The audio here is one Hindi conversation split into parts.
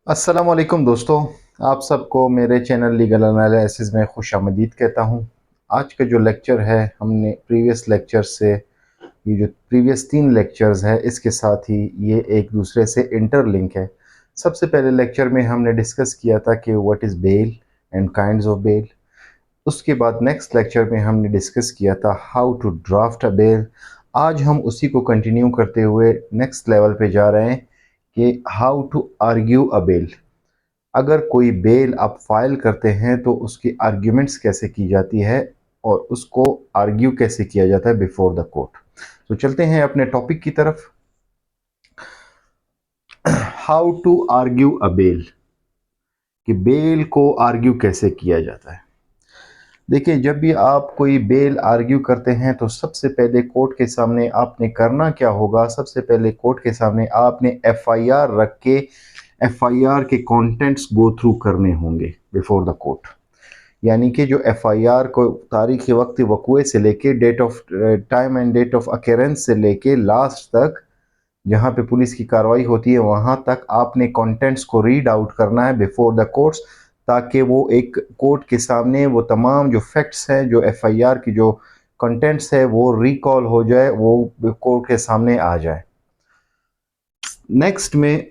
अस्सलामुअलैकुम दोस्तों, आप सबको मेरे चैनल लीगल एनालिसिस में खुशामदीद कहता हूँ। आज का जो लेक्चर है हमने प्रीवियस लेक्चर से ये जो प्रीवियस 3 लेक्चर्स है इसके साथ ही ये एक दूसरे से इंटरलिंक है। सबसे पहले लेक्चर में हमने डिस्कस किया था कि what is bail and kinds of bail. उसके बाद नेक्स्ट लेक्चर में हमने डिस्कस किया था how to draft a bail. आज हम उसी को कंटिन्यू करते हुए नेक्स्ट लेवल पे जा रहे हैं कि how to argue a bail. अगर कोई बेल आप फाइल करते हैं तो उसकी आर्ग्यूमेंट्स कैसे की जाती है और उसको आर्ग्यू कैसे किया जाता है बिफोर द कोर्ट। तो चलते हैं अपने टॉपिक की तरफ। How to argue a bail, कि बेल को आर्ग्यू कैसे किया जाता है। देखिए, जब भी आप कोई बेल आर्ग्यू करते हैं तो सबसे पहले कोर्ट के सामने आपने करना क्या होगा। सबसे पहले कोर्ट के सामने आपने एफआईआर रख के एफआईआर के कंटेंट्स गो थ्रू करने होंगे बिफोर द कोर्ट। यानी कि जो एफआईआर को तारीख वक्त वक़ुए से लेके date of time and date of occurrence से लेके लास्ट तक जहाँ पे पुलिस की कार्रवाई होती है वहाँ तक आपने कंटेंट्स को रीड आउट करना है बिफोर द कोर्ट्स, ताकि वो एक कोर्ट के सामने वो तमाम जो फैक्ट्स हैं, जो एफआईआर की जो कंटेंट्स है वो रिकॉल हो जाए, वो कोर्ट के सामने आ जाए। नेक्स्ट में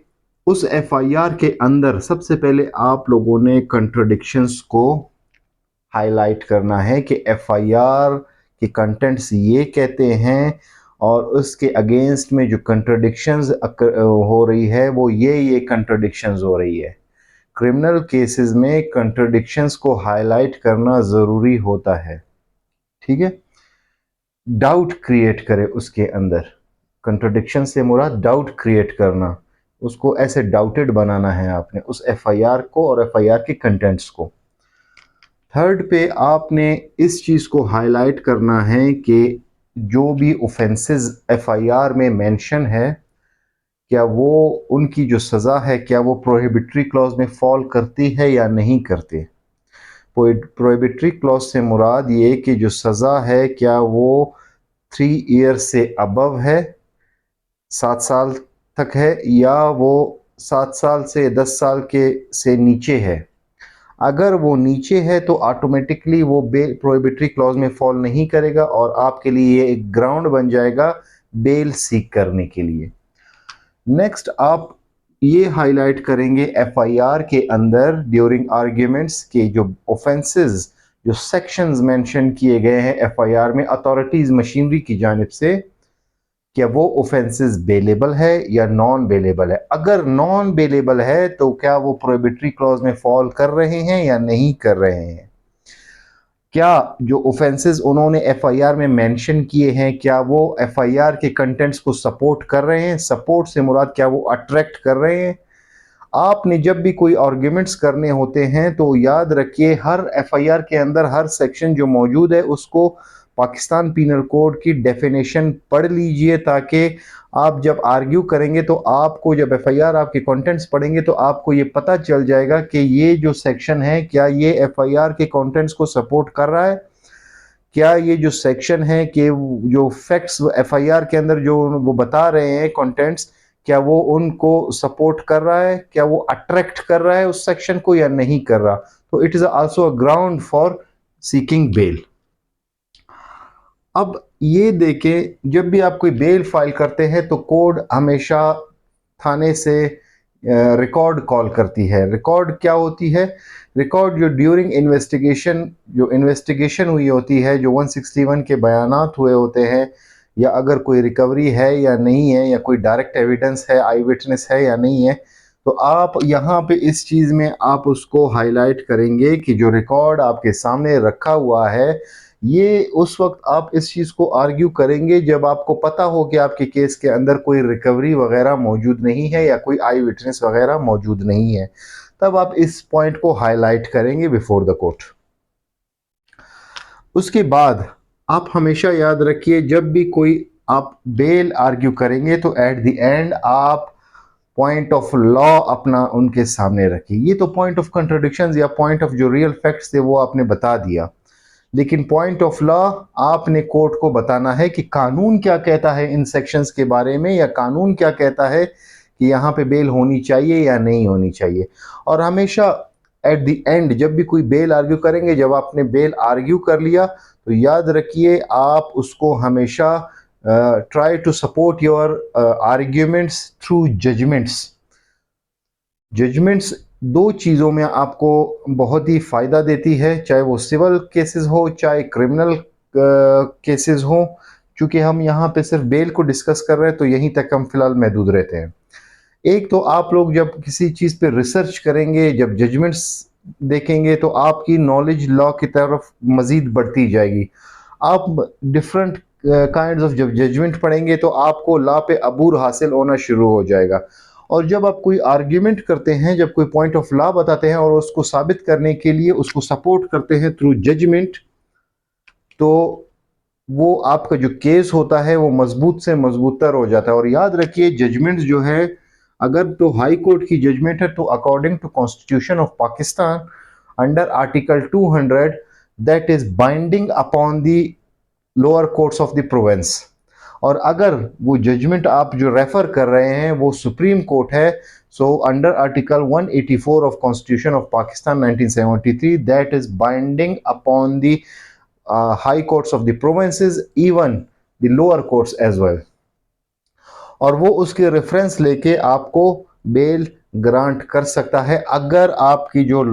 उस एफआईआर के अंदर सबसे पहले आप लोगों ने कंट्रडिक्शंस को हाईलाइट करना है कि एफआईआर के कंटेंट्स ये कहते हैं और उसके अगेंस्ट में जो कंट्रडिक्शंस हो रही है वो ये कंट्रडिक्शंस हो रही है। क्रिमिनल केसेस में कंट्रडिक्शंस को हाईलाइट करना ज़रूरी होता है। ठीक है, डाउट क्रिएट करे उसके अंदर। कंट्रडिक्शन से मुराद डाउट क्रिएट करना, उसको ऐसे डाउटेड बनाना है आपने उस एफआईआर को और एफआईआर के कंटेंट्स को। थर्ड पे आपने इस चीज़ को हाईलाइट करना है कि जो भी ऑफेंसेस एफआईआर में मेंशन है, क्या वो उनकी जो सज़ा है क्या वो प्रोहिबिटरी क्लॉज में फॉल करती है या नहीं करती। प्रोहिबिटरी क्लॉज से मुराद ये कि जो सज़ा है क्या वो 3 ईयर से अबव है, 7 साल तक है, या वो 7 साल से 10 साल के से नीचे है। अगर वो नीचे है तो ऑटोमेटिकली वो बेल प्रोहिबिटरी क्लॉज में फॉल नहीं करेगा और आपके लिए ये एक ग्राउंड बन जाएगा बेल सीक करने के लिए। नेक्स्ट आप ये हाईलाइट करेंगे एफआईआर के अंदर ड्यूरिंग आर्ग्यूमेंट्स के जो ऑफेंसेस, जो सेक्शंस मेंशन किए गए हैं एफआईआर में अथॉरिटीज मशीनरी की जानिब से, क्या वो ऑफेंसेस बेलेबल है या नॉन बेलेबल है। अगर नॉन बेलेबल है तो क्या वो प्रोहिबिटरी क्लॉज में फॉल कर रहे हैं या नहीं कर रहे हैं। क्या जो ऑफेंसेस उन्होंने एफआईआर में मेंशन किए हैं क्या वो एफआईआर के कंटेंट्स को सपोर्ट कर रहे हैं। सपोर्ट से मुराद क्या वो अट्रैक्ट कर रहे हैं। आपने जब भी कोई आर्ग्यूमेंट्स करने होते हैं तो याद रखिए हर एफआईआर के अंदर हर सेक्शन जो मौजूद है उसको पाकिस्तान पीनल कोड की डेफिनेशन पढ़ लीजिए, ताकि आप जब आर्ग्यू करेंगे तो आपको जब एफआईआर आपके कंटेंट्स पढ़ेंगे तो आपको ये पता चल जाएगा कि ये जो सेक्शन है क्या ये एफआईआर के कंटेंट्स को सपोर्ट कर रहा है। क्या ये जो सेक्शन है कि जो फैक्ट्स एफआईआर के अंदर जो वो बता रहे हैं कंटेंट्स, क्या वो उनको सपोर्ट कर रहा है, क्या वो अट्रैक्ट कर रहा है उस सेक्शन को या नहीं कर रहा। तो it is also a ground for seeking bail. अब ये देखें, जब भी आप कोई बेल फाइल करते हैं तो कोर्ट हमेशा थाने से रिकॉर्ड कॉल करती है। रिकॉर्ड क्या होती है। रिकॉर्ड जो ड्यूरिंग इन्वेस्टिगेशन जो इन्वेस्टिगेशन हुई होती है, जो 161 के बयानात हुए होते हैं, या अगर कोई रिकवरी है या नहीं है, या कोई डायरेक्ट एविडेंस है, आई विटनेस है या नहीं है, तो आप यहाँ पे इस चीज़ में आप उसको हाईलाइट करेंगे कि जो रिकॉर्ड आपके सामने रखा हुआ है ये उस वक्त आप इस चीज़ को आर्ग्यू करेंगे जब आपको पता हो कि आपके केस के अंदर कोई रिकवरी वगैरह मौजूद नहीं है या कोई आई विटनेस वगैरह मौजूद नहीं है। तब आप इस पॉइंट को हाईलाइट करेंगे बिफोर द कोर्ट। उसके बाद आप हमेशा याद रखिए जब भी कोई आप बेल आर्ग्यू करेंगे तो एट द एंड आप पॉइंट ऑफ लॉ अपना उनके सामने रखिए। ये तो पॉइंट ऑफ कंट्रोडिक्शंस या पॉइंट ऑफ जो रियल फैक्ट्स थे वो आपने बता दिया, लेकिन पॉइंट ऑफ लॉ आपने कोर्ट को बताना है कि कानून क्या कहता है इन सेक्शंस के बारे में, या कानून क्या कहता है कि यहाँ पे बेल होनी चाहिए या नहीं होनी चाहिए। और हमेशा एट द एंड जब भी कोई बेल आर्ग्यू करेंगे, जब आपने बेल आर्ग्यू कर लिया तो याद रखिए आप उसको हमेशा try to support your arguments through judgments. Judgments दो चीज़ों में आपको बहुत ही फ़ायदा देती है, चाहे वो सिविल केसेस हो चाहे क्रिमिनल केसेस हो। चूँकि हम यहाँ पे सिर्फ बेल को डिस्कस कर रहे हैं तो यहीं तक हम फिलहाल महदूद रहते हैं। एक तो आप लोग जब किसी चीज़ पे रिसर्च करेंगे, जब जजमेंट्स देखेंगे तो आपकी नॉलेज लॉ की तरफ मज़ीद बढ़ती जाएगी। आप डिफरेंट काइंड्स ऑफ जब जजमेंट पढ़ेंगे तो आपको लॉ पे अबूर हासिल होना शुरू हो जाएगा। और जब आप कोई आर्ग्यूमेंट करते हैं, जब कोई पॉइंट ऑफ लॉ बताते हैं और उसको साबित करने के लिए उसको सपोर्ट करते हैं थ्रू जजमेंट, तो वो आपका जो केस होता है वो मजबूत से मजबूत तर हो जाता है। और याद रखिए जजमेंट जो है, अगर तो हाई कोर्ट की जजमेंट है तो according to constitution of Pakistan under article 200 that is binding upon the lower courts of the province. और अगर वो जजमेंट आप जो रेफर कर रहे हैं वो सुप्रीम कोर्ट है, so under article 184 of constitution of Pakistan 1973 that is binding upon the high courts of the provinces, even the lower courts as well। और वो उसके रेफरेंस लेके आपको बेल ग्रांट कर सकता है अगर आपकी जो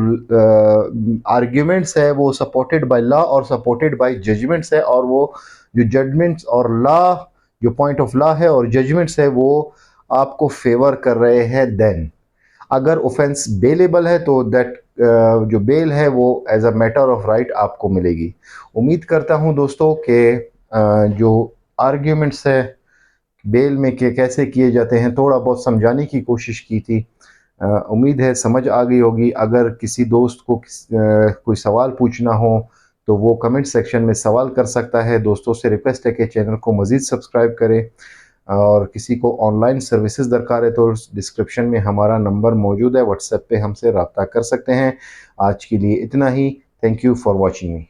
आर्ग्यूमेंट्स है वो सपोर्टेड बाय लॉ और सपोर्टेड बाय जजमेंट्स है, और वो जो जजमेंट्स और लॉ, जो पॉइंट ऑफ लॉ है और जजमेंट्स है वो आपको फेवर कर रहे हैं। देन अगर ऑफेंस बेलेबल है तो दैट जो बेल है वो as a matter of right आपको मिलेगी। उम्मीद करता हूँ दोस्तों कि जो आर्ग्यूमेंट्स है बेल में के कैसे किए जाते हैं थोड़ा बहुत समझाने की कोशिश की थी। उम्मीद है समझ आ गई होगी। अगर किसी दोस्त को कोई सवाल पूछना हो तो वो कमेंट सेक्शन में सवाल कर सकता है। दोस्तों से रिक्वेस्ट है कि चैनल को मज़ीद सब्सक्राइब करें, और किसी को ऑनलाइन सर्विसेज दरकार है तो डिस्क्रिप्शन में हमारा नंबर मौजूद है, व्हाट्सएप पे हमसे रब्ता कर सकते हैं। आज के लिए इतना ही। Thank you for watching me.